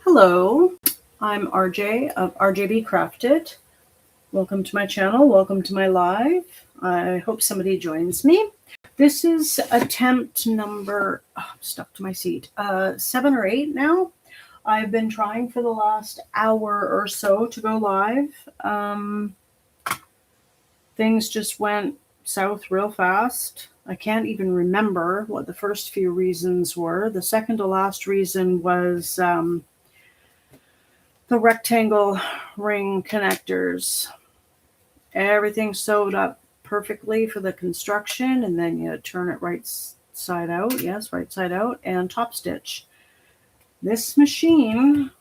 Hello, I'm RJ of RJB Crafted. Welcome to my channel. Welcome to my live. I hope somebody joins me. This is attempt number, I'm stuck to my seat, 7 or 8 now. I've been trying for the last hour or so to go live. Things just went south real fast. I can't even remember what the first few reasons were. The second to last reason was the rectangle ring connectors. Everything sewed up perfectly for the construction, and then you turn it right side out. Yes, right side out, and top stitch. This machine,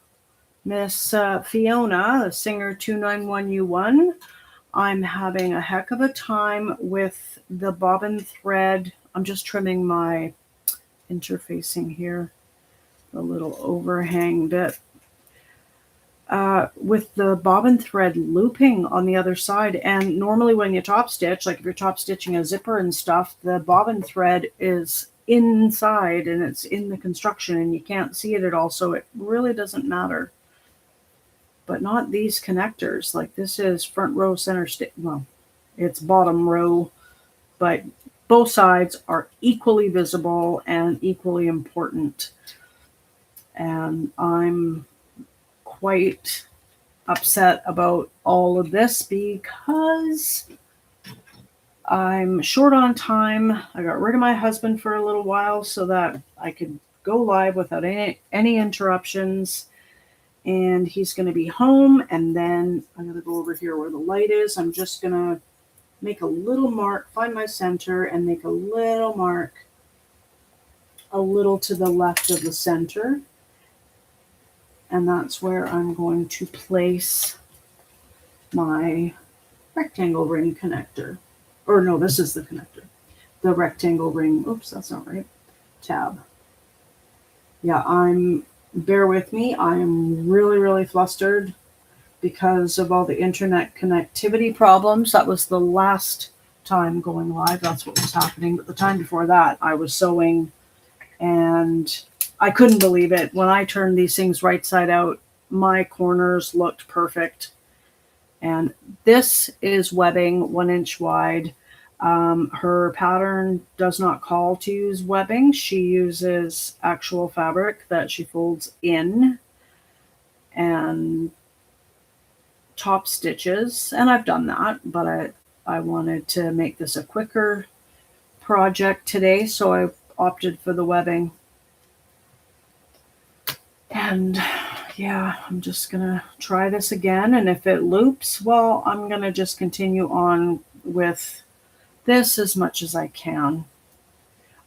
Miss Fiona, the Singer 291U1, I'm having a heck of a time with the bobbin thread. I'm just trimming my interfacing here, the little overhang bit. With the bobbin thread looping on the other side. And normally when you top stitch, like if you're top stitching a zipper and stuff, the bobbin thread is inside and it's in the construction and you can't see it at all. So it really doesn't matter. But not these connectors. Like this is front row, center stitch. Well, it's bottom row, but both sides are equally visible and equally important. And I'm quite upset about all of this because I'm short on time. I got rid of my husband for a little while so that I could go live without any interruptions. And he's going to be home. And then I'm going to go over here where the light is. I'm just going to make a little mark, find my center, and make a little mark a little to the left of the center. And that's where I'm going to place my rectangle ring connector. Or no, this is the connector. The rectangle ring. Oops, that's not right. Tab. Yeah, bear with me. I am really flustered because of all the internet connectivity problems. That was the last time going live. That's what was happening. But the time before that, I was sewing and I couldn't believe it. When I turned these things right side out, my corners looked perfect. And this is webbing 1 inch wide. Her pattern does not call to use webbing. She uses actual fabric that she folds in and top stitches. And I've done that, but I wanted to make this a quicker project today, so I opted for the webbing. And yeah, I'm just going to try this again. And if it loops, well, I'm going to just continue on with this as much as I can.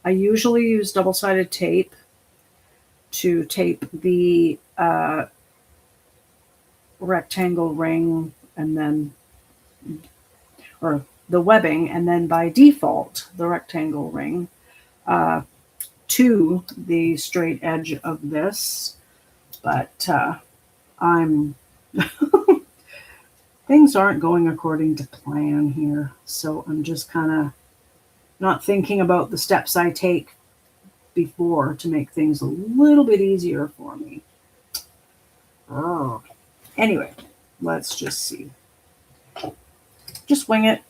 I usually use double-sided tape to tape the rectangle ring and then, or the webbing, and then by default, the rectangle ring to the straight edge of this. But I'm things aren't going according to plan here. So I'm just kind of not thinking about the steps I take before to make things a little bit easier for me. Oh. Anyway, let's just see. Just wing it.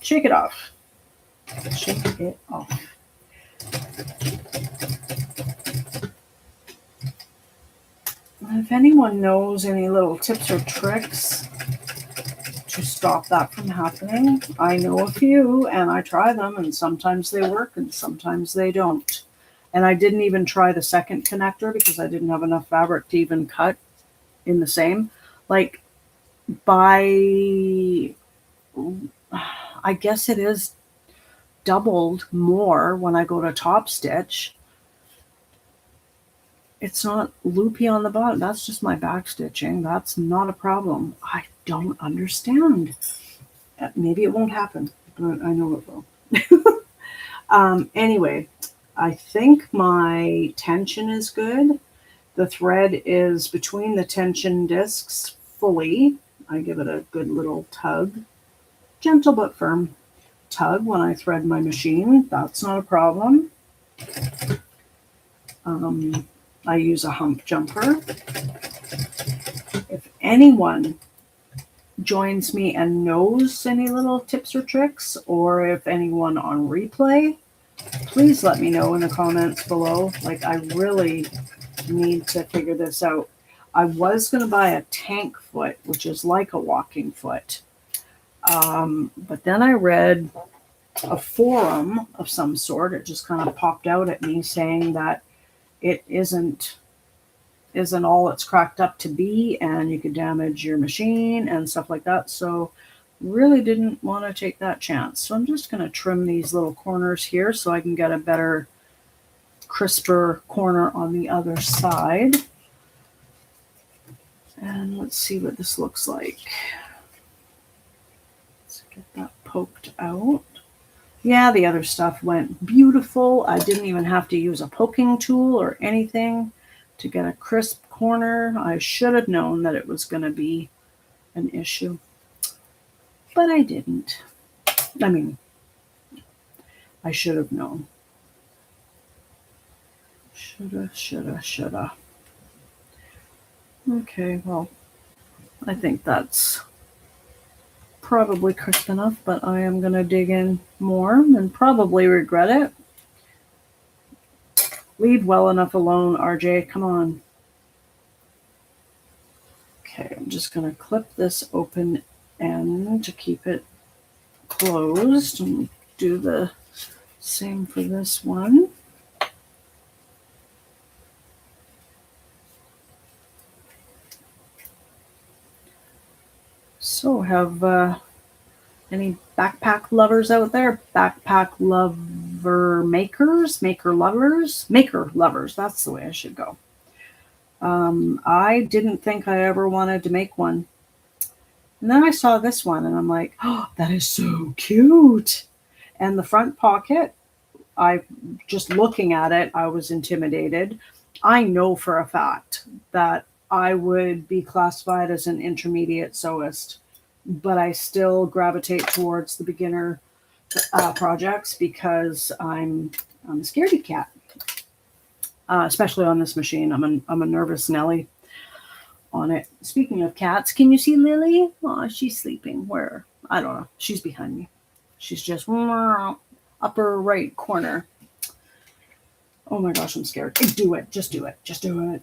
Shake it off. Shake it off. If anyone knows any little tips or tricks to stop that from happening, I know a few and I try them and sometimes they work and sometimes they don't. And I didn't even try the second connector because I didn't have enough fabric to even cut in the same. Like I guess it is doubled more when I go to top stitch. It's not loopy on the bottom. That's just my back stitching. That's not a problem. I don't understand. Maybe it won't happen, but I know it will. Anyway, I think my tension is good. The thread is between the tension discs fully. I give it a good little tug. Gentle but firm tug when I thread my machine. That's not a problem. I use a hump jumper. If anyone joins me and knows any little tips or tricks, or if anyone on replay, please let me know in the comments below. Like, I really need to figure this out. I was going to buy a tank foot, which is like a walking foot. But then I read a forum of some sort. It just kind of popped out at me saying that it isn't all it's cracked up to be, and you could damage your machine and stuff like that. So really didn't want to take that chance. So I'm just going to trim these little corners here so I can get a better, crisper corner on the other side. And let's see what this looks like. Let's get that poked out. Yeah, the other stuff went beautiful. I didn't even have to use a poking tool or anything to get a crisp corner. I should have known that it was going to be an issue, but I didn't. I mean, I should have known. Shoulda. Okay, well, I think that's probably crisp enough, but I am going to dig in more and probably regret it. Leave well enough alone, RJ. Come on. Okay, I'm just going to clip this open end to keep it closed and do the same for this one. So have any backpack lovers out there? Backpack lover makers? Maker lovers? Maker lovers. That's the way I should go. I didn't think I ever wanted to make one. And then I saw this one and I'm like, oh, that is so cute. And the front pocket, just looking at it, I was intimidated. I know for a fact that I would be classified as an intermediate sewist, but I still gravitate towards the beginner projects because I'm a scaredy cat, especially on this machine. I'm a nervous Nelly on it. Speaking of cats, can you see Lily? Oh, she's sleeping. Where? I don't know. She's behind me. She's just upper right corner. Oh my gosh, I'm scared. Do it. Just do it. Just do it.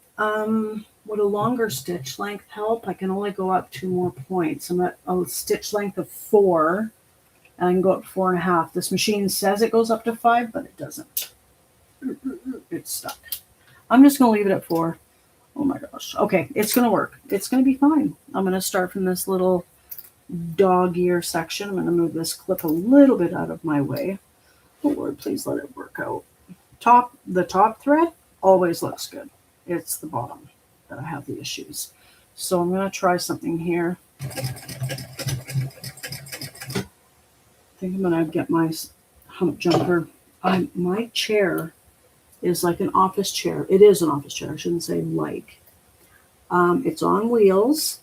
Would a longer stitch length help? I can only go up 2 more points. I'm at a stitch length of 4, and I can go up 4.5. This machine says it goes up to 5, but it doesn't. It's stuck. I'm just going to leave it at 4. Oh my gosh. Okay, it's going to work. It's going to be fine. I'm going to start from this little dog ear section. I'm going to move this clip a little bit out of my way. Oh Lord, please let it work out. The top thread always looks good. It's the bottom that I have the issues. So I'm going to try something here. I think I'm going to get my hump jumper. My chair is like an office chair. It is an office chair. I shouldn't say like. It's on wheels,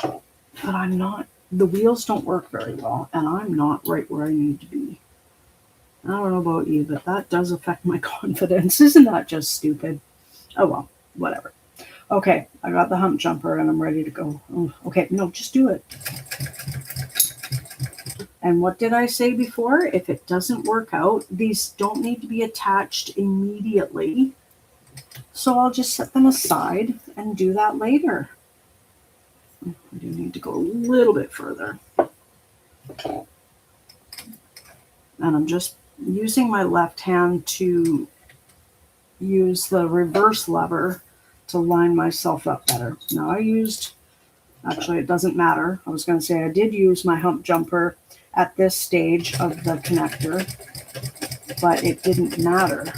but I'm not. The wheels don't work very well, and I'm not right where I need to be. I don't know about you, but that does affect my confidence. Isn't that just stupid? Oh well, whatever. Okay, I got the hump jumper and I'm ready to go. Oh, okay, no, just do it. And what did I say before? If it doesn't work out, these don't need to be attached immediately. So I'll just set them aside and do that later. I do need to go a little bit further. And I'm just using my left hand to use the reverse lever to line myself up better. Now actually it doesn't matter. I was going to say I did use my hump jumper at this stage of the connector, but it didn't matter.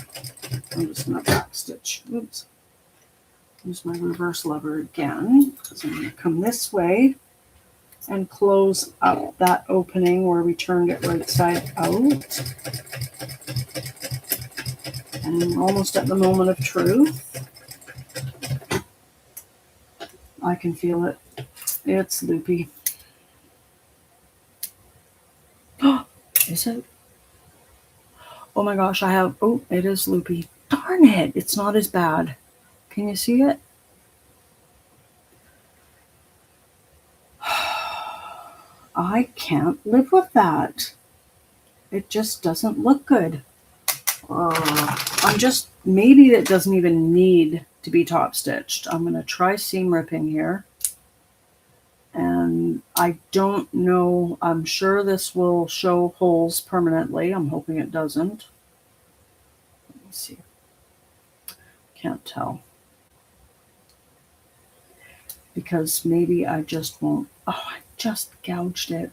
I'm just going to backstitch. Oops. Use my reverse lever again, because I'm going to come this way and close up that opening where we turned it right side out. And I'm almost at the moment of truth. I can feel it. It's loopy. Oh, is it? Oh my gosh, it is loopy. Darn it, it's not as bad. Can you see it? I can't live with that. It just doesn't look good. Maybe it doesn't even need to be top stitched. I'm going to try seam ripping here. And I don't know, I'm sure this will show holes permanently. I'm hoping it doesn't. Let me see. Can't tell. Because maybe I just won't. Oh, I just gouged it.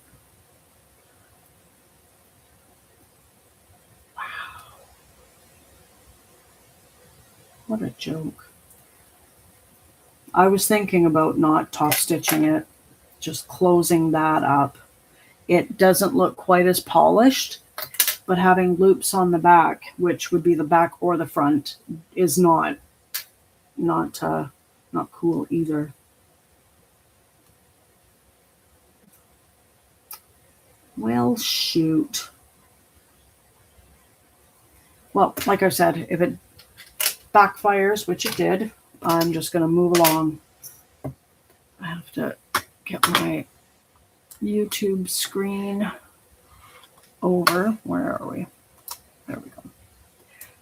Wow. What a joke. I was thinking about not top stitching it, just closing that up. It doesn't look quite as polished, but having loops on the back, which would be the back or the front, is not cool either. Well, shoot. Well, like I said, if it backfires, which it did, I'm just going to move along. I have to get my YouTube screen over. Where are we? There we go.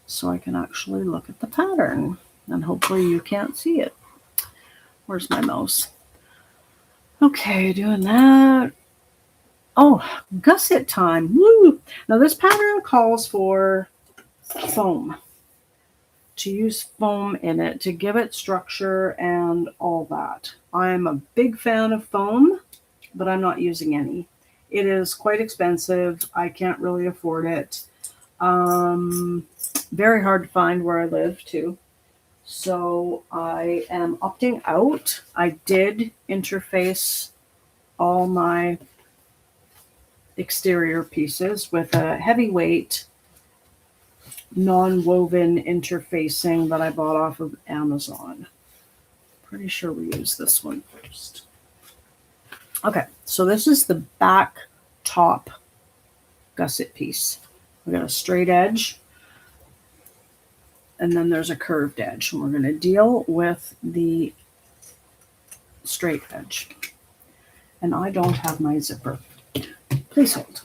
So I can actually look at the pattern, and hopefully you can't see it. Where's my mouse? Okay, doing that. Oh, gusset time. Woo! Now this pattern calls for foam. To use foam in it to give it structure and all that. I'm a big fan of foam, but I'm not using any. It is quite expensive. I can't really afford it. Very hard to find where I live too. So I am opting out. I did interface all my exterior pieces with a heavyweight non-woven interfacing that I bought off of Amazon. Pretty sure we use this one first. Okay, so this is the back top gusset piece. We got a straight edge, and then there's a curved edge. And we're going to deal with the straight edge. And I don't have my zipper. Please hold.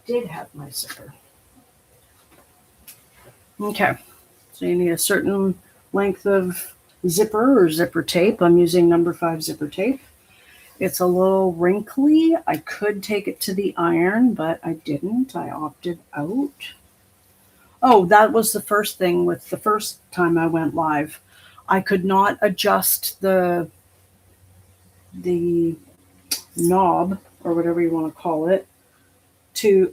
Did have my zipper. Okay, so you need a certain length of zipper or zipper tape. I'm using number 5 zipper tape. It's a little wrinkly. I could take it to the iron, but I didn't. I opted out. Oh, that was the first thing with the first time I went live. I could not adjust the knob, or whatever you want to call it,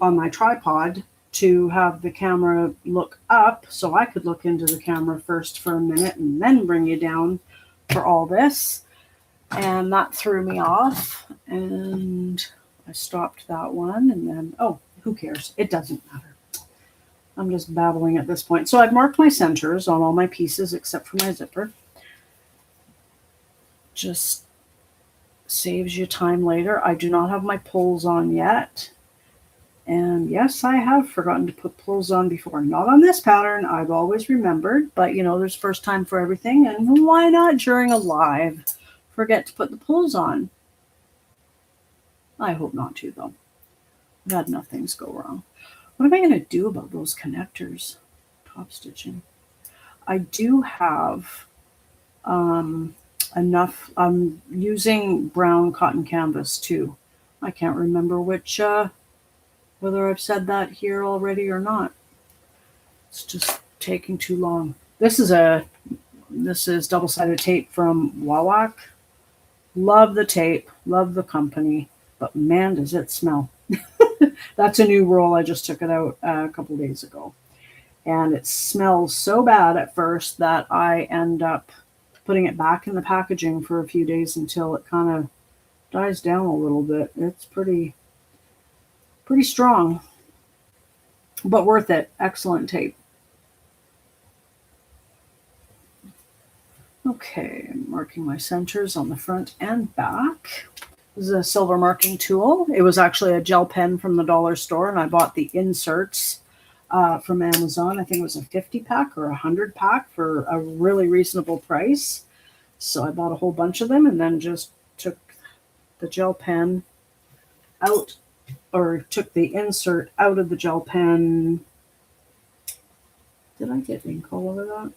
on my tripod to have the camera look up, so I could look into the camera first for a minute and then bring you down for all this. And that threw me off, and I stopped that one, and then, oh, who cares? It doesn't matter. I'm just babbling at this point. So I've marked my centers on all my pieces except for my zipper. Just saves you time later. I do not have my pulls on yet. And yes, I have forgotten to put pulls on before. Not on this pattern. I've always remembered, but there's first time for everything. And why not during a live forget to put the pulls on? I hope not to, though. I've had enough things go wrong. What am I going to do about those connectors? Top stitching. I do have enough. I'm using brown cotton canvas too. I can't remember which, whether I've said that here already or not. It's just taking too long. This is double-sided tape from Wawak. Love the tape, love the company, but man, does it smell. That's a new roll. I just took it out a couple days ago. And it smells so bad at first that I end up putting it back in the packaging for a few days until it kind of dies down a little bit. It's pretty strong, but worth it. Excellent tape. Okay, marking my centers on the front and back. This is a silver marking tool. It was actually a gel pen from the dollar store, and I bought the inserts from Amazon. I think it was a 50 pack or a 100 pack for a really reasonable price. So I bought a whole bunch of them and then just took the gel pen out, or took the insert out of the gel pen. Did I get ink all over that?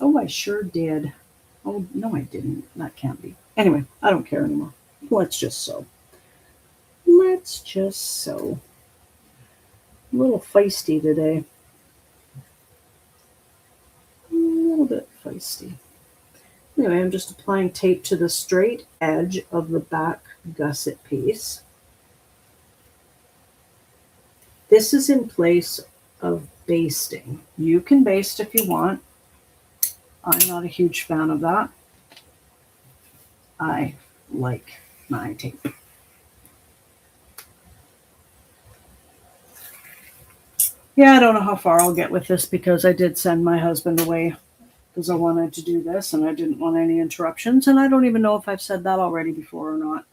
Oh, I sure did. Oh, no, I didn't. That can't be. Anyway, I don't care anymore. Let's just sew. Let's just sew. A little feisty today. A little bit feisty. Anyway, I'm just applying tape to the straight edge of the back gusset piece. This is in place of basting. You can baste if you want. I'm not a huge fan of that. I like my tape. Yeah, I don't know how far I'll get with this because I did send my husband away because I wanted to do this and I didn't want any interruptions. And I don't even know if I've said that already before or not.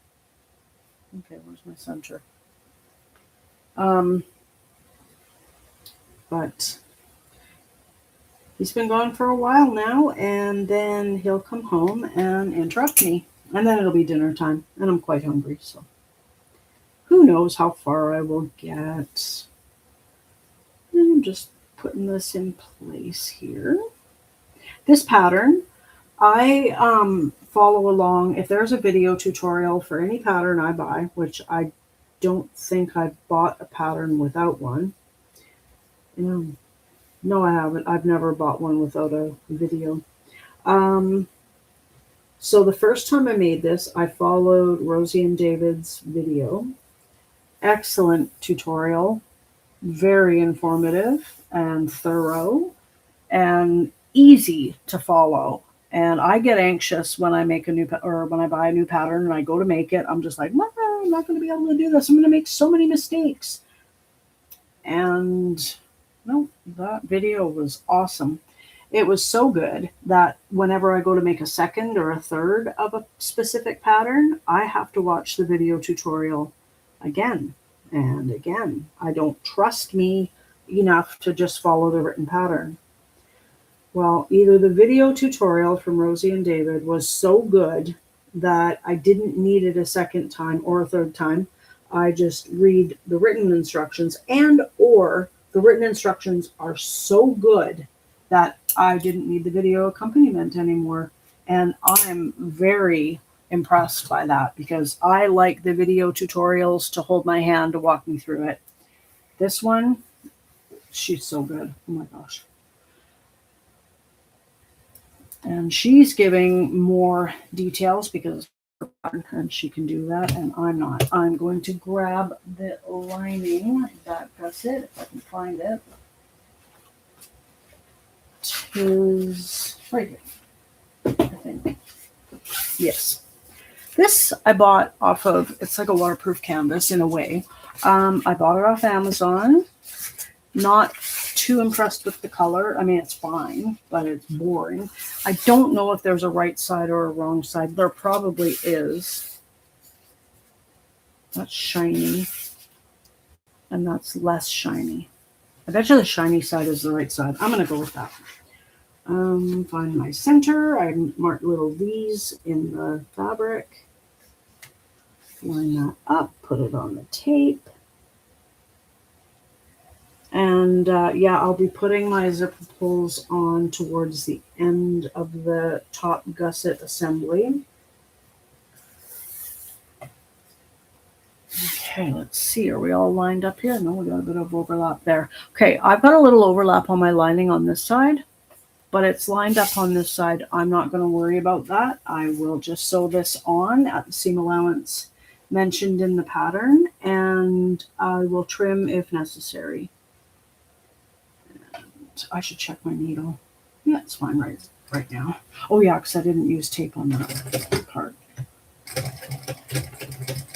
Okay, where's my center? But he's been gone for a while now, and then he'll come home and interrupt me. And then it'll be dinner time, and I'm quite hungry, so who knows how far I will get. And I'm just putting this in place here. This pattern, I follow along. If there's a video tutorial for any pattern I buy, which I don't think I've bought a pattern without one. No, I haven't. I've never bought one without a video. So the first time I made this, I followed Rosie and David's video. Excellent tutorial. Very informative and thorough and easy to follow. And I get anxious when I make a new or when I buy a new pattern and I go to make it. I'm just like, I'm not going to be able to do this. I'm going to make so many mistakes. And no, that video was awesome. It was so good that whenever I go to make a second or a third of a specific pattern, I have to watch the video tutorial again and again. I don't trust me enough to just follow the written pattern. Well, either the video tutorial from Rosie and David was so good that I didn't need it a second time or a third time. I just read the written instructions, and or the written instructions are so good that I didn't need the video accompaniment anymore. And I'm very impressed by that because I like the video tutorials to hold my hand to walk me through it. This one, she's so good. Oh my gosh. And she's giving more details because and she can do that and I'm not. I'm going to grab the lining, that's it, if I can find it. It is right here, I think. Yes. This I bought off of, it's like a waterproof canvas in a way. I bought it off Amazon. Not too impressed with the color. I mean, it's fine, but it's boring. I don't know if there's a right side or a wrong side. There probably is. That's shiny. And that's less shiny. I bet you the shiny side is the right side. I'm going to go with that. Find my center. I marked little V's in the fabric. Line that up. Put it on the tape. And yeah, I'll be putting my zipper pulls on towards the end of the top gusset assembly. Okay, let's see. Are we all lined up here? No, we got a bit of overlap there. Okay, I've got a little overlap on my lining on this side, but it's lined up on this side. I'm not going to worry about that. I will just sew this on at the seam allowance mentioned in the pattern, and I will trim if necessary. I should check my needle. Yeah, it's fine right now. Oh yeah, because I didn't use tape on that part.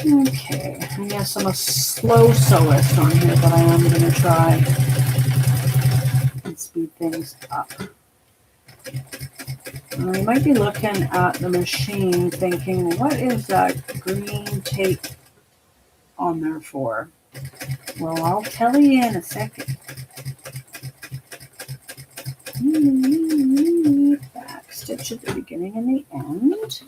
Okay, I guess I'm a slow sewist on here, but I am going to try and speed things up. I might be looking at the machine thinking, what is that green tape on there for? Well, I'll tell you in a second. Back stitch at the beginning and the end.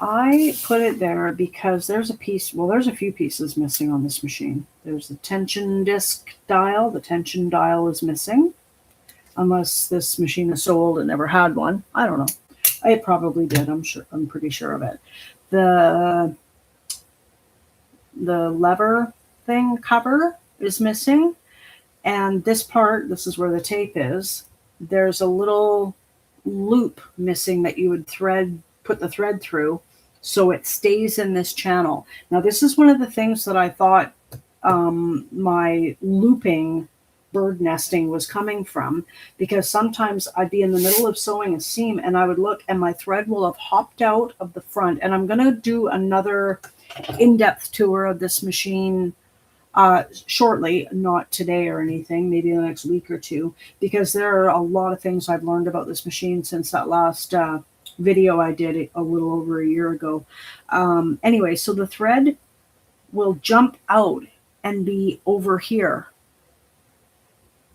I put it there because there's a piece, well, there's a few pieces missing on this machine. There's the tension disc dial. The tension dial is missing. Unless this machine is so old it never had one. I don't know. It probably did. I'm pretty sure of it. The lever thing cover is missing. And this part, this is where the tape is. There's a little loop missing that you would put the thread through so it stays in this channel. Now, this is one of the things that I thought my looping bird nesting was coming from, because sometimes I'd be in the middle of sewing a seam and I would look and my thread will have hopped out of the front. And I'm going to do another in-depth tour of this machine shortly, not today or anything, maybe the next week or two, because there are a lot of things I've learned about this machine since that last video I did a little over a year ago. Anyway, so the thread will jump out and be over here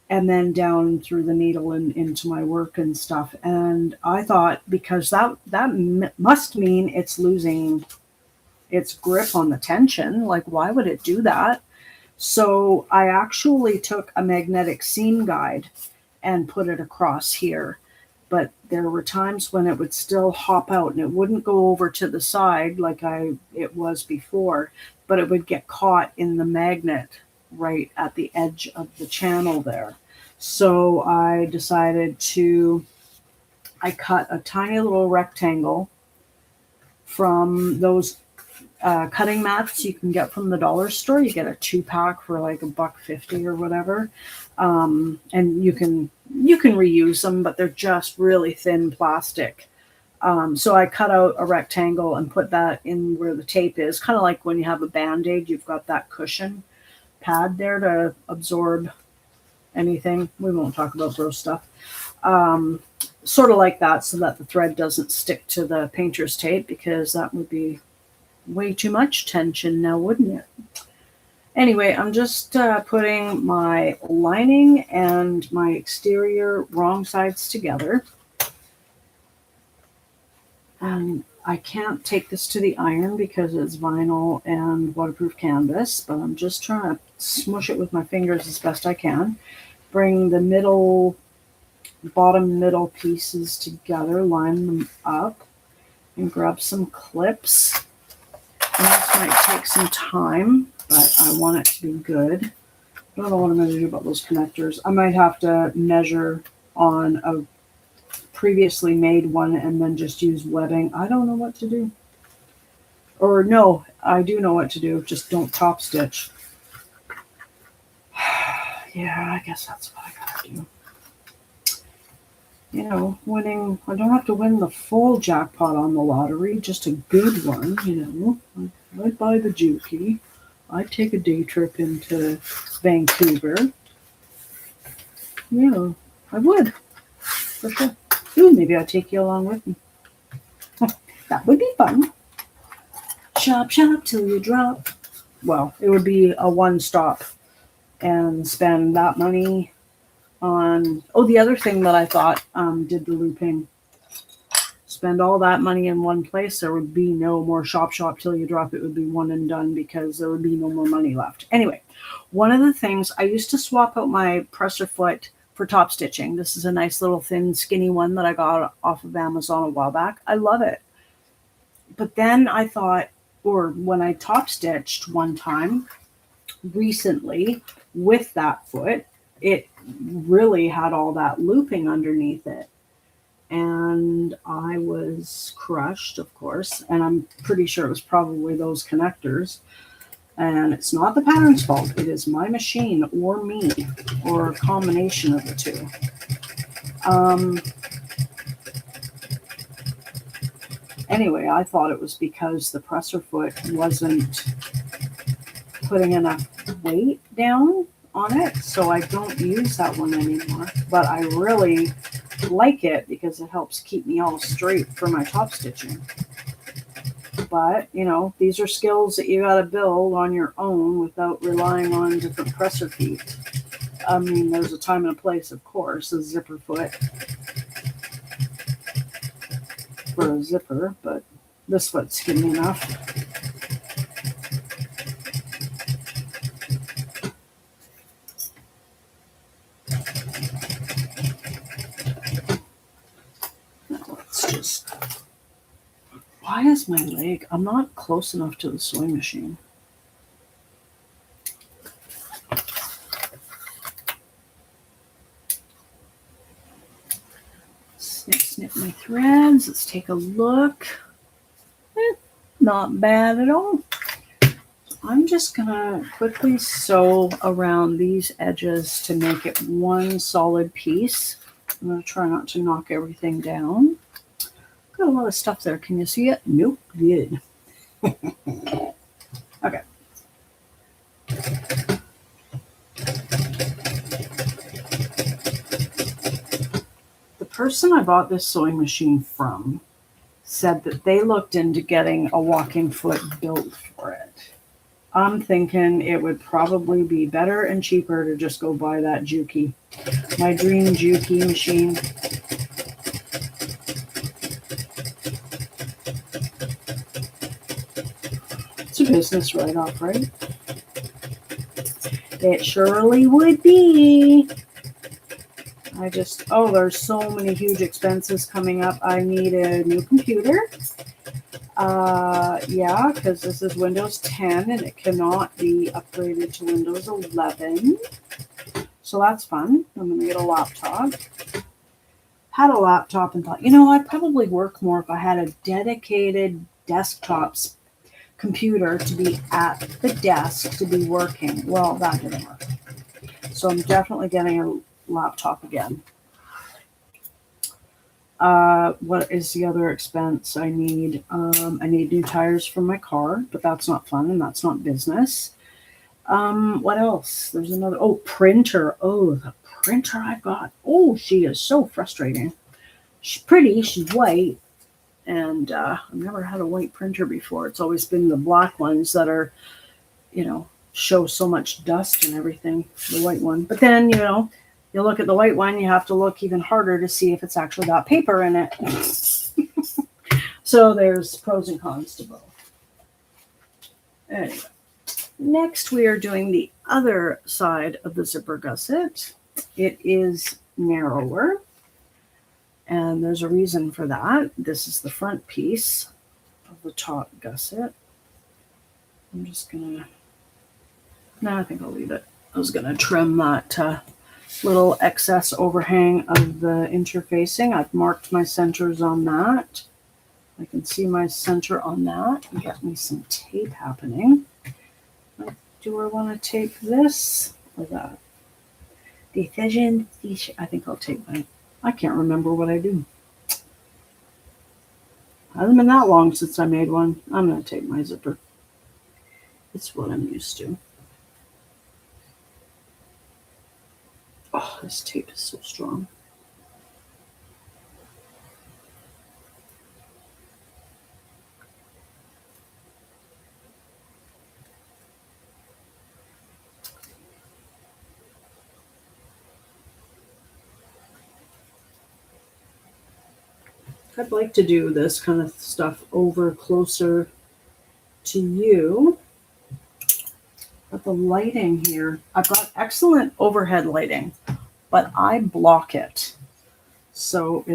and then down through the needle and into my work and stuff. And I thought, because that must mean it's losing its grip on the tension. Like, why would it do that? So I actually took a magnetic seam guide and put it across here. But there were times when it would still hop out and it wouldn't go over to the side like it was before, but it would get caught in the magnet right at the edge of the channel there. So I decided I cut a tiny little rectangle from those cutting mats you can get from the dollar store. You get a 2-pack for like $1.50 or whatever. And you can reuse them, but they're just really thin plastic. So I cut out a rectangle and put that in where the tape is. Kind of like when you have a Band-Aid, you've got that cushion pad there to absorb anything. We won't talk about gross stuff. Sort of like that, so that the thread doesn't stick to the painter's tape, because that would be way too much tension now, wouldn't it? Anyway, I'm just putting my lining and my exterior wrong sides together. And I can't take this to the iron because it's vinyl and waterproof canvas, but I'm just trying to smush it with my fingers as best I can. Bring the bottom middle pieces together, line them up, and grab some clips. And this might take some time, but I want it to be good. I don't know what I'm going to do about those connectors. I might have to measure on a previously made one and then just use webbing. I don't know what to do. Or no, I do know what to do. Just don't top stitch. Yeah, I guess that's what I gotta do. You know, I don't have to win the full jackpot on the lottery, just a good one, you know. I'd buy the Juki. I'd take a day trip into Vancouver. Yeah, I would, for sure. Ooh, maybe I'll take you along with me. That would be fun. Shop, shop till you drop. Well, it would be a one-stop and spend that money on... Oh, the other thing that I thought did the looping. Spend all that money in one place. There would be no more shop till you drop. It would be one and done because there would be no more money left. Anyway, one of the things, I used to swap out my presser foot for top stitching. This is a nice little thin skinny one that I got off of Amazon a while back. I love it. But then I thought, or when I top stitched one time recently with that foot, it really had all that looping underneath it. And I was crushed, of course, and I'm pretty sure it was probably those connectors. And it's not the pattern's fault. It is my machine or me, or a combination of the two. Anyway, I thought it was because the presser foot wasn't putting enough weight down on it, so I don't use that one anymore. But I really like it because it helps keep me all straight for my top stitching. But, you know, these are skills that you got to build on your own without relying on different presser feet. I mean, there's a time and a place, of course, a zipper foot for a zipper, but this foot's skinny enough. Now let's just... Why is my leg... I'm not close enough to the sewing machine. Snip my threads. Let's take a look. Not bad at all. I'm just gonna quickly sew around these edges to make it one solid piece. I'm gonna try not to knock everything down. Got a lot of stuff there. Can you see it? Nope. Good. Okay. The person I bought this sewing machine from said that they looked into getting a walking foot built for it. I'm thinking it would probably be better and cheaper to just go buy that Juki. My dream Juki machine. It's a business write-off, right? It surely would be. There's so many huge expenses coming up. I need a new computer. Yeah, because this is Windows 10 and it cannot be upgraded to Windows 11. So that's fun. I'm going to get a laptop. Had a laptop and thought, I'd probably work more if I had a dedicated desktop computer to be at the desk to be working. Well, that didn't work. So I'm definitely getting a laptop again. What is the other expense I need? I need new tires for my car, but that's not fun and that's not business. What else? There's another, printer. Oh, the printer I got. Oh, she is so frustrating. She's pretty, she's white, and I've never had a white printer before. It's always been the black ones that are, show so much dust and everything, the white one. But then, you look at the white one, you have to look even harder to see if it's actually got paper in it. So there's pros and cons to both. Anyway, next we are doing the other side of the zipper gusset. It is narrower, and there's a reason for that. This is the front piece of the top gusset. I'm just gonna... No, I think I'll leave it. I was gonna trim that little excess overhang of the interfacing. I've marked my centers on that. I can see my center on that and get me some tape happening. Do I want to tape this or that? Decision. I think I'll tape mine. I can't remember what I do. Hasn't been that long since I made one. I'm going to tape my zipper. It's what I'm used to. Oh, this tape is so strong. I'd like to do this kind of stuff over closer to you. But the lighting here, I've got excellent overhead lighting, but I block it. So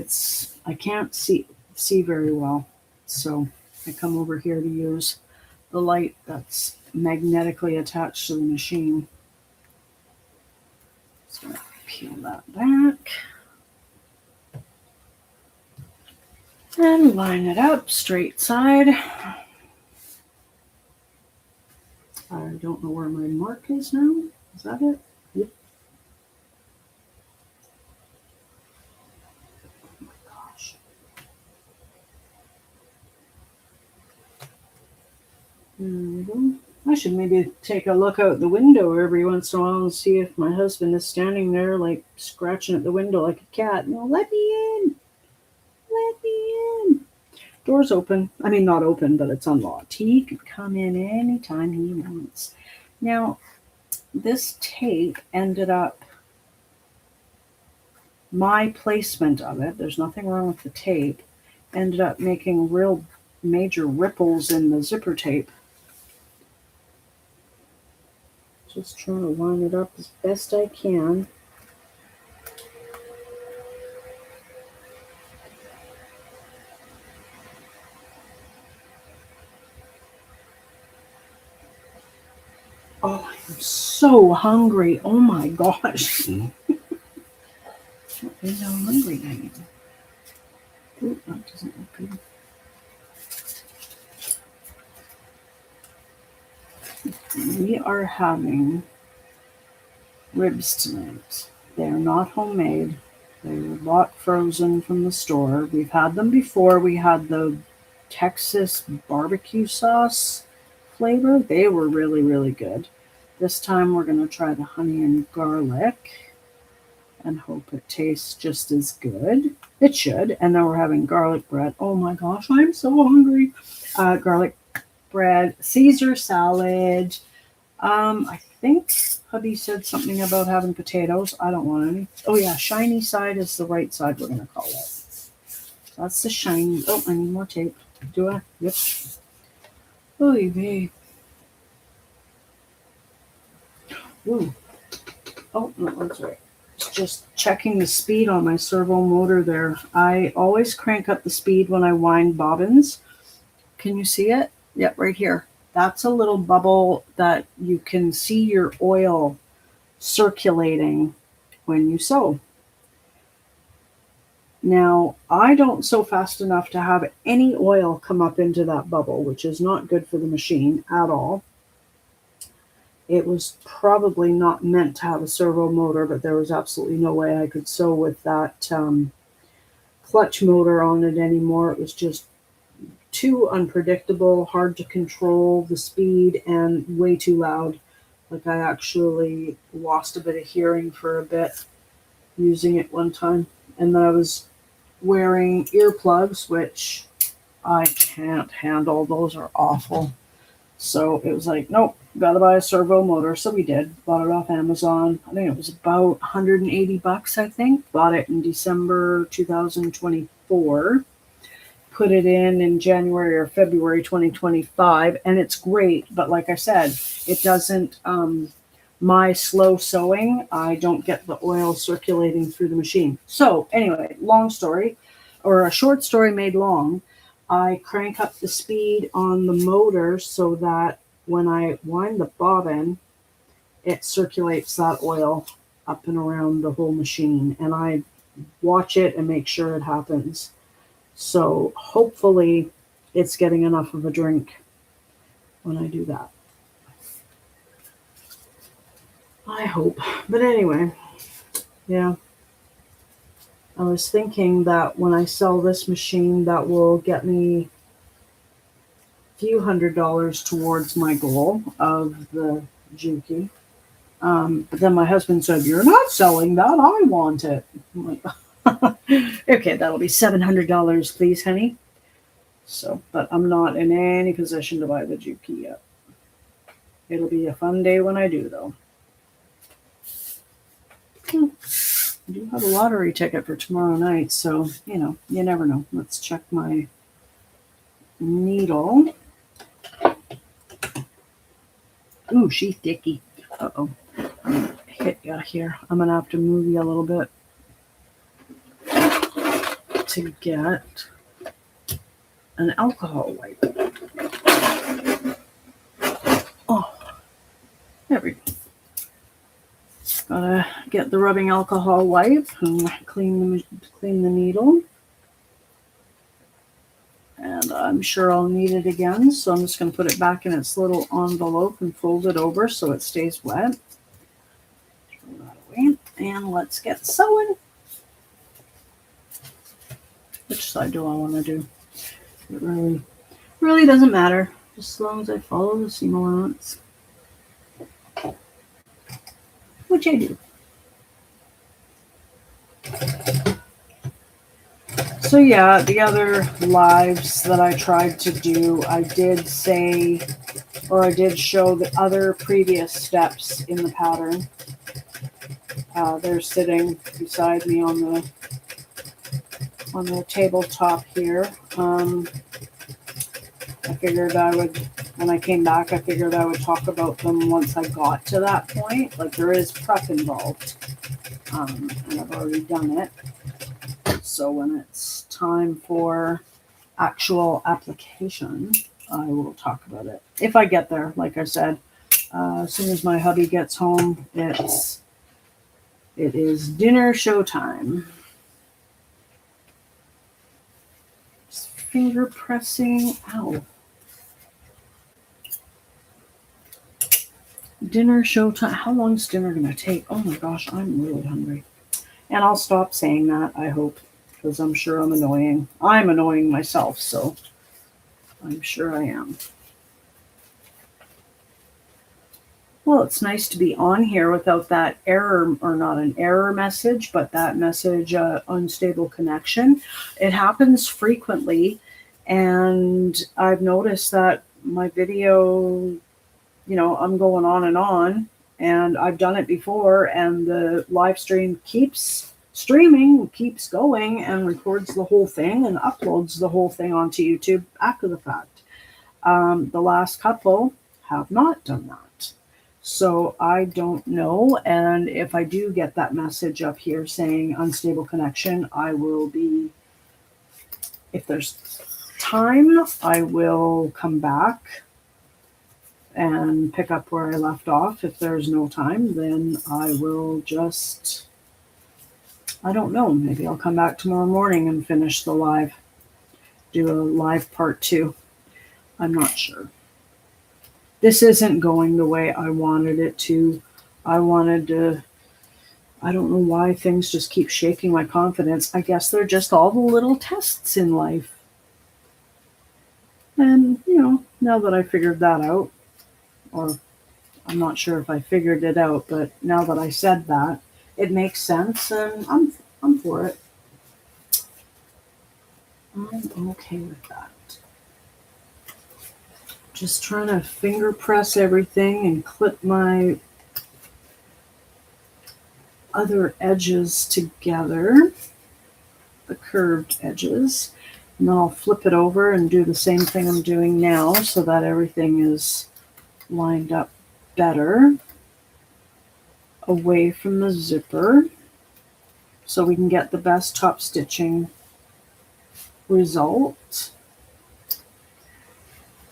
I can't see very well. So I come over here to use the light that's magnetically attached to the machine. So I'm going to peel that back. And line it up, straight side. I don't know where my mark is now. Is that it? Yep. Oh my gosh. There we go. I should maybe take a look out the window every once in a while and see if my husband is standing there, like scratching at the window like a cat. No, let me in. Let me in. Door's open. I mean, not open, but it's unlocked. He can come in anytime he wants. Now, this tape ended up, my placement of it, there's nothing wrong with the tape, ended up making real major ripples in the zipper tape. Just trying to line it up as best I can. Oh, I'm so hungry. Oh my gosh. I'm so hungry I am. Ooh, that doesn't look good. We are having ribs tonight. They are not homemade. They were bought frozen from the store. We've had them before. We had the Texas barbecue sauce flavor. They were really, really good. This time we're going to try the honey and garlic and hope it tastes just as good. It should. And then we're having garlic bread. Oh my gosh, I'm so hungry. Garlic bread, Caesar salad. I think hubby said something about having potatoes. I don't want any. Oh yeah, shiny side is the right side, we're going to call it. So that's the shiny. Oh, I need more tape. Do I? Yep. Oy vey. Ooh. Oh, no, that's right. It's just checking the speed on my servo motor there. I always crank up the speed when I wind bobbins. Can you see it? Yep, right here. That's a little bubble that you can see your oil circulating when you sew. Now, I don't sew fast enough to have any oil come up into that bubble, which is not good for the machine at all. It was probably not meant to have a servo motor, but there was absolutely no way I could sew with that clutch motor on it anymore. It was just too unpredictable, hard to control the speed, and way too loud. Like I actually lost a bit of hearing for a bit using it one time. And then I was wearing earplugs, which I can't handle. Those are awful. So it was like, nope, gotta buy a servo motor. So we did. Bought it off Amazon. I think it was about $180, I think. Bought it in December 2024. Put it in January or February 2025, and it's great. But like I said, it doesn't, my slow sewing, I don't get the oil circulating through the machine. So anyway, long story, or a short story made long, I crank up the speed on the motor so that when I wind the bobbin, it circulates that oil up and around the whole machine. And I watch it and make sure it happens. So hopefully it's getting enough of a drink when I do that. I hope. But anyway, yeah. I was thinking that when I sell this machine, that will get me a few $100s towards my goal of the Juki. But then my husband said, "You're not selling that. I want it." I'm like, okay, that'll be $700, please, honey. So, but I'm not in any position to buy the Juki yet. It'll be a fun day when I do, though. I do have a lottery ticket for tomorrow night, so, you never know. Let's check my needle. Ooh, she's dicky. Uh-oh. I'm going to hit you here. I'm going to have to move you a little bit to get an alcohol wipe. Oh, there we go. Gotta get the rubbing alcohol wipe and clean the needle. And I'm sure I'll need it again, so I'm just going to put it back in its little envelope and fold it over so it stays wet. Throw that away. And let's get sewing. Which side do I want to do? It really doesn't matter, just as long as I follow the seam allowance. what you do. So yeah, the other lives that I tried to do, I did say, or I did show the other previous steps in the pattern. They're sitting beside me on the tabletop here. I figured I would, when I came back, I figured I would talk about them once I got to that point. Like, there is prep involved, and I've already done it. So when it's time for actual application, I will talk about it. If I get there, like I said, as soon as my hubby gets home, it is dinner show time. Just finger pressing out. Dinner show time. How long is dinner going to take? Oh my gosh, I'm really hungry. And I'll stop saying that, I hope, because I'm sure I'm annoying. I'm annoying myself, so I'm sure I am. Well, it's nice to be on here without that error, or not an error message, but that message, unstable connection. It happens frequently, and I've noticed that my video, I'm going on, and I've done it before, and the live stream keeps streaming, keeps going, and records the whole thing and uploads the whole thing onto YouTube after the fact. The last couple have not done that. So I don't know, and if I do get that message up here saying unstable connection, I will be, if there's time, I will come back and pick up where I left off. If there's no time, then I will just, I don't know, maybe I'll come back tomorrow morning and finish the live, do a live part 2. I'm not sure. This isn't going the way I wanted it to. I don't know why things just keep shaking my confidence. I guess they're just all the little tests in life. And, now that I figured that out, or I'm not sure if I figured it out, but now that I said that, it makes sense, and I'm for it. I'm okay with that. Just trying to finger press everything and clip my other edges together, the curved edges, and then I'll flip it over and do the same thing I'm doing now so that everything is lined up better away from the zipper so we can get the best top stitching result.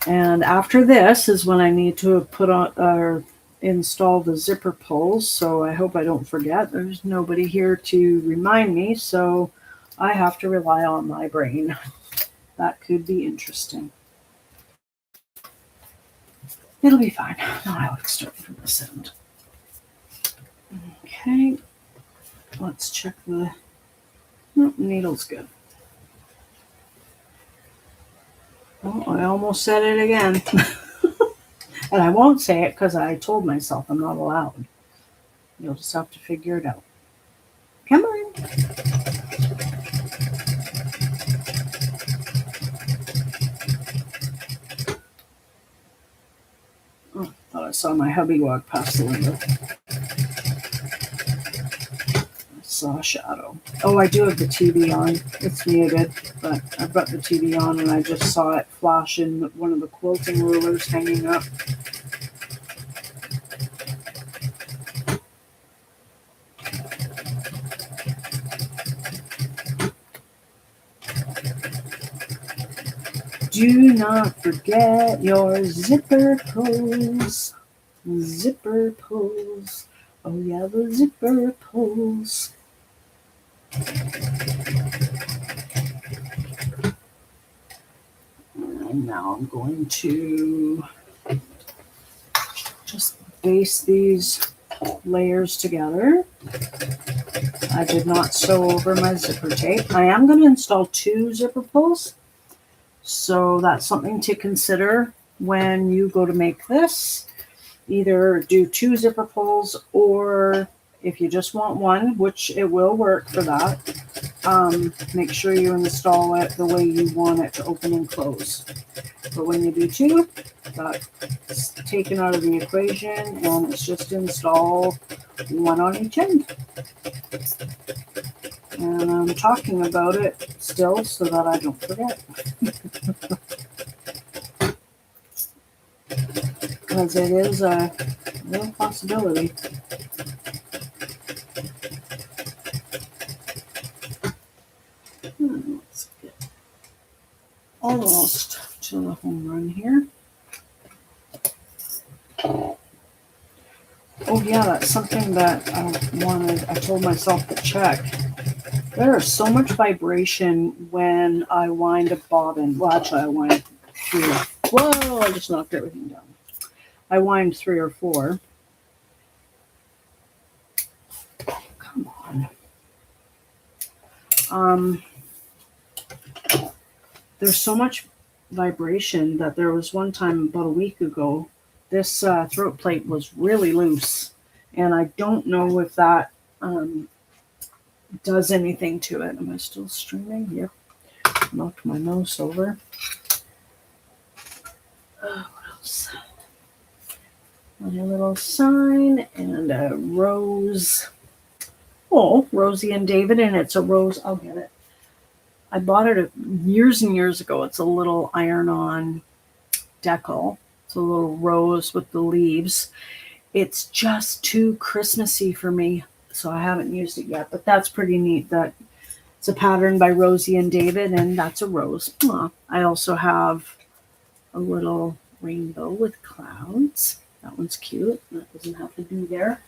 And after this is when I need to put on or install the zipper pulls, so I hope I don't forget. There's nobody here to remind me, so I have to rely on my brain. That could be interesting. It'll be fine. Now I would start from this end. Okay, let's check the needle's good. Oh, I almost said it again. And I won't say it because I told myself I'm not allowed. You'll just have to figure it out. Come on. Oh, thought I saw my hubby walk past the window. I saw a shadow. Oh, I do have the TV on. It's muted, but I've got the TV on and I just saw it flash in one of the quilting rulers hanging up. Do not forget your zipper pulls. Zipper pulls. Oh yeah, the zipper pulls. And now I'm going to just baste these layers together. I did not sew over my zipper tape. I am going to install 2 zipper pulls. So that's something to consider when you go to make this. Either do 2 zipper pulls or If you just want one, which it will work for that, make sure you install it the way you want it to open and close. But when you do two, that's taken out of the equation, and it's just install one on each end. And I'm talking about it still so that I don't forget. Because it is a real possibility. Let's get almost to the home run here. Oh yeah, that's something that I told myself to check. There is so much vibration when I wind a bobbin. Well, actually, I wind 3 or... Whoa, I just knocked everything down. I wind 3 or 4. Come on. There's so much vibration that there was one time about a week ago, this throat plate was really loose. And I don't know if that does anything to it. Am I still streaming? Yep. Knocked my mouse over. What else? My little sign and a rose. Oh, Rosie and David, and it's a rose. I'll get it. I bought it years and years ago. It's a little iron-on decal. It's a little rose with the leaves. It's just too Christmassy for me, so I haven't used it yet. But that's pretty neat. That it's a pattern by Rosie and David, and that's a rose. I also have a little rainbow with clouds. That one's cute. That doesn't have to be there.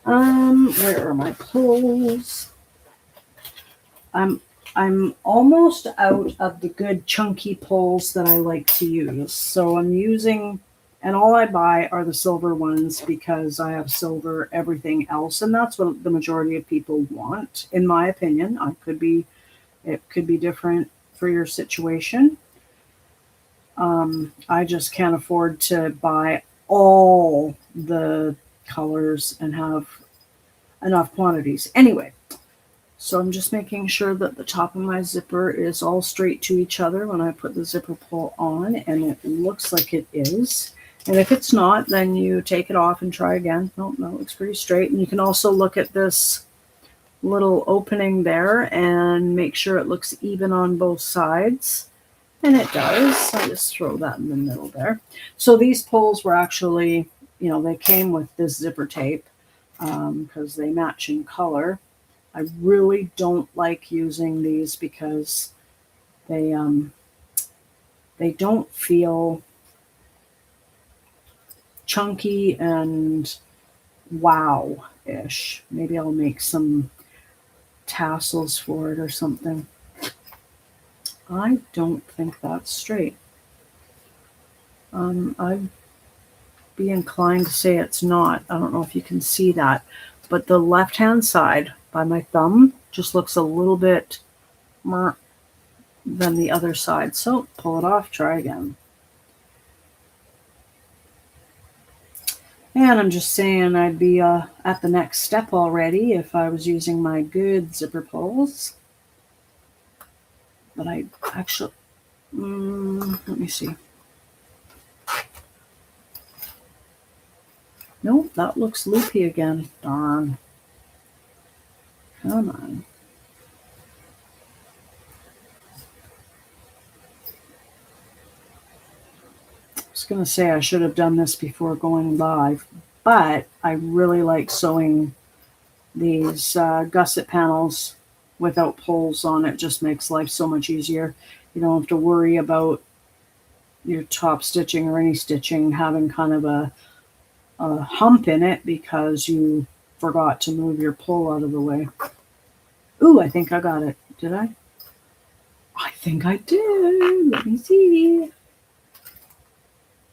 Where are my pulls? I'm almost out of the good chunky pulls that I like to use. So I'm using, and all I buy are the silver ones because I have silver everything else, and that's what the majority of people want, in my opinion. It could be different for your situation. I just can't afford to buy all the colors and have enough quantities. Anyway, so I'm just making sure that the top of my zipper is all straight to each other when I put the zipper pull on, and it looks like it is. And if it's not, then you take it off and try again. No, that looks pretty straight. And you can also look at this little opening there and make sure it looks even on both sides. And it does. I just throw that in the middle there. So these pulls were actually, they came with this zipper tape because they match in color. I really don't like using these because they don't feel chunky and wow-ish. Maybe I'll make some tassels for it or something. I don't think that's straight. I'd be inclined to say it's not. I don't know if you can see that, but the left-hand side by my thumb just looks a little bit more than the other side. So pull it off, try again. And I'm just saying I'd be at the next step already if I was using my good zipper pulls. But I actually, let me see. Nope, that looks loopy again. Darn. Come on. I was going to say I should have done this before going live, but I really like sewing these gusset panels without pulls on it. Just makes life so much easier. You don't have to worry about your top stitching or any stitching having kind of a hump in it because you forgot to move your pull out of the way. Ooh, I think I got it. Did I? I think I did. Let me see.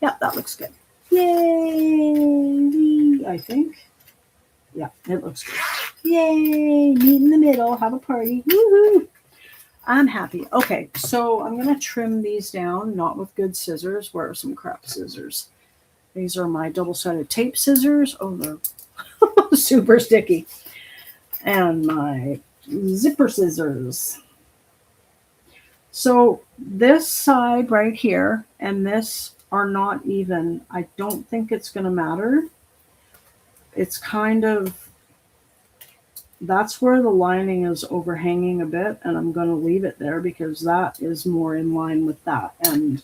Yep, that looks good. Yay! I think. Yeah, it looks good. Yay! Meet in the middle. Have a party. Woohoo! I'm happy. Okay, so I'm going to trim these down, not with good scissors. Where are some crap scissors? These are my double-sided tape scissors. Oh, they're Super sticky. And my zipper scissors. So this side right here and this are not even. I don't think it's going to matter. It's kind of, that's where the lining is overhanging a bit, and I'm going to leave it there because that is more in line with that. And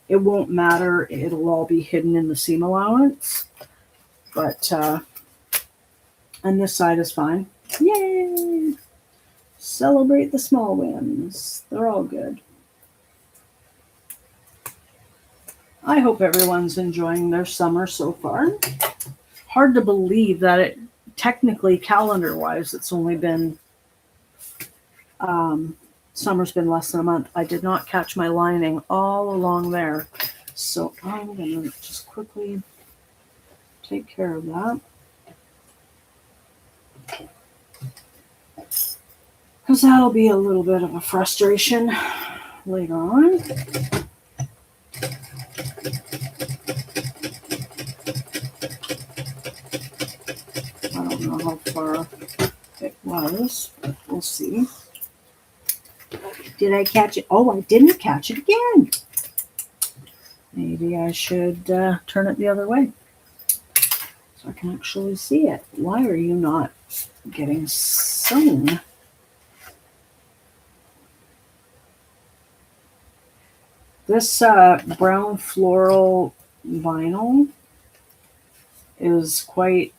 it won't matter. It'll all be hidden in the seam allowance. But, and this side is fine. Yay! Celebrate the small wins. They're all good. I hope everyone's enjoying their summer so far. Hard to believe that it, technically, calendar-wise, it's only been, summer's been less than a month. I did not catch my lining all along there. So I'm going to just quickly take care of that. Because that'll be a little bit of a frustration later on. I don't know how far it was, but we'll see. Did I catch it? Oh, I didn't catch it again. Maybe I should turn it the other way so I can actually see it. Why are you not getting sewn? This brown floral vinyl is quite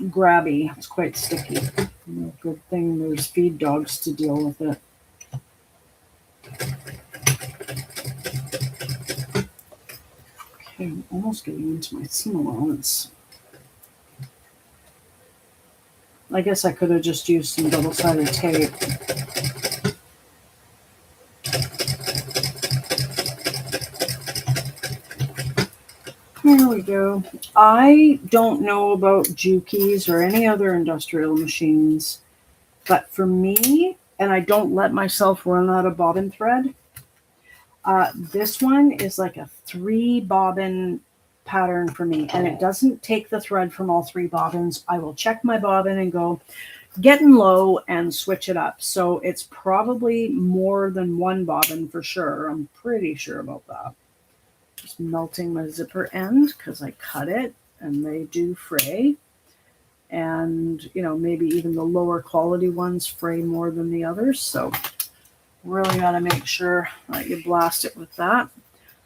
grabby. It's quite sticky. Good thing there's feed dogs to deal with it. Okay, I'm almost getting into my seam allowance. I guess I could have just used some double-sided tape. There we go. I don't know about Jukies or any other industrial machines, but for me, and I don't let myself run out of bobbin thread, this one is like a 3 bobbin pattern for me, and it doesn't take the thread from all 3 bobbins. I will check my bobbin and go getting low and switch it up. So it's probably more than 1 bobbin for sure. I'm pretty sure about that. Just melting my zipper end because I cut it and they do fray. And, you know, maybe even the lower quality ones fray more than the others. So really got to make sure that you blast it with that.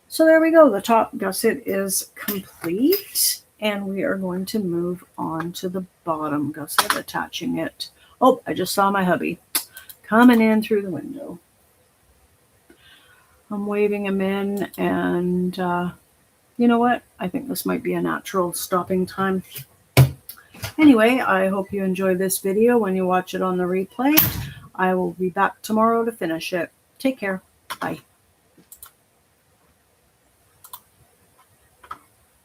So there we go. The top gusset is complete. And we are going to move on to the bottom gusset, attaching it. Oh, I just saw my hubby coming in through the window. I'm waving him in, and you know what? I think this might be a natural stopping time. Anyway, I hope you enjoy this video when you watch it on the replay. I will be back tomorrow to finish it. Take care. Bye.